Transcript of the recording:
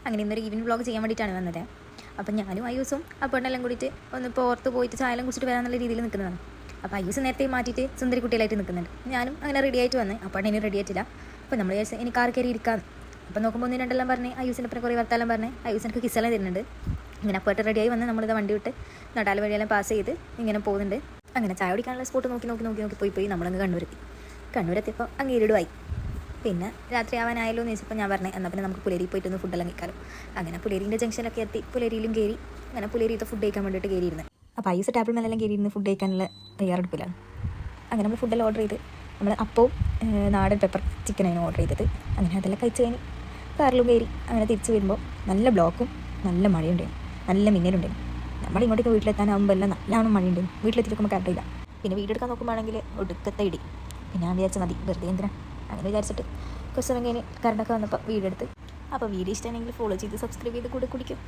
അങ്ങനെ ഇന്നൊരു evening vlog ചെയ്യാൻ വേണ്ടിയിട്ടാണ് വന്നത്. അപ്പം ഞാനും അയ്യൂസും അപ്പോഴെല്ലാം കൂടിയിട്ട് ഒന്ന് പുറത്ത് പോയിട്ട് ചായയെല്ലാം കുടിച്ചിട്ട് വരാമെന്നുള്ള രീതിയിൽ നിൽക്കുന്നതാണ്. അപ്പോൾ അയ്യൂസ് നേരത്തെ മാറ്റിയിട്ട് സുന്ദരി കുട്ടികളായിട്ട് നിൽക്കുന്നുണ്ട്. ഞാനും അങ്ങനെ റെഡി ആയിട്ട് വന്ന്. അപ്പോൾ ഇനി റെഡി ആയിട്ടില്ല. അപ്പോൾ നമ്മൾ വിചാരിച്ചു ഇനി കാർ കയറി ഇരിക്കാം. അപ്പോൾ നോക്കുമ്പോൾ ഒന്ന് രണ്ടെല്ലാം പറഞ്ഞ് അയ്യൂസിൻ്റെ അപ്പുറം കുറേ വർത്താനം പറഞ്ഞ് അയ്യൂസ് എനിക്ക് കിസ്സെല്ലാം തരുന്നുണ്ട്. ഇങ്ങനെ അപ്പോഴത്തെ റെഡിയായി വന്ന് നമ്മളിത് വണ്ടി വിട്ട് നടാൽ വഴിയെല്ലാം പാസ് ചെയ്ത് ഇങ്ങനെ പോകുന്നുണ്ട്. അങ്ങനെ ചായ കുടിക്കാനുള്ള സ്പോട്ട് നോക്കി പോയി നമ്മളങ്ങ് കണ്ണൂരെത്തിയപ്പോൾ അങ്ങ് ഇരുടുമായി. പിന്നെ രാത്രി ആവാനായല്ലോ എന്ന് ചോദിച്ചപ്പോൾ ഞാൻ പറഞ്ഞത് എന്നാൽ പിന്നെ നമുക്ക് പുലേരി പോയിട്ടൊന്ന് ഫുഡെല്ലാം കഴിക്കാമല്ലോ. അങ്ങനെ പുലേരീൻ്റെ ജംഗ്ഷനിലൊക്കെ എത്തി പുലേരിയിലും കയറി അങ്ങനെ പുലേരിയത്തെ ഫുഡ് കഴിക്കാൻ വേണ്ടിയിട്ട് കയറിയിരുന്നത്. അപ്പോൾ ഐസ് ടേബിൾ മേലെല്ലാം കയറിയിരുന്ന് ഫുഡ് കഴിക്കാനുള്ള തയ്യാറെടുപ്പിലാണ്. അങ്ങനെ നമ്മൾ ഫുഡെല്ലാം ഓർഡർ ചെയ്ത് നമ്മൾ അപ്പവും നാടൻ പെപ്പർ ചിക്കനാണ് ഓർഡർ ചെയ്തത്. അങ്ങനെ അതെല്ലാം കഴിച്ച് കഴിഞ്ഞ് കാറിലും കയറി അങ്ങനെ തിരിച്ച് വരുമ്പോൾ നല്ല ബ്ലോക്കും നല്ല മഴയുണ്ടായിരുന്നു, നല്ല മിന്നലുണ്ടായിരുന്നു. നമ്മളിങ്ങോട്ടേക്ക് വീട്ടിലെത്താനാകുമ്പോൾ എല്ലാം നല്ലോണം മഴയുണ്ടായിരുന്നു. വീട്ടിലെത്തിയിട്ട് നമുക്ക് അറിയില്ല. പിന്നെ വീടെടുക്കാൻ നോക്കുമ്പോഴാണെങ്കിൽ ഒടുക്കത്തെ ഇടി. പിന്നെ ഞാൻ വിചാരിച്ച മതി വെറുതെ എന്തിനാ അങ്ങനെ വിചാരിച്ചിട്ട് കുറച്ച് സമയം കഴിഞ്ഞ് കറണ്ടൊക്കെ വന്നപ്പോൾ വീടെടുത്ത്. അപ്പോൾ വീഡിയോ ഇഷ്ടമാണെങ്കിൽ ഫോളോ ചെയ്ത് സബ്സ്ക്രൈബ് ചെയ്ത് കൂടെ കുടിക്കും.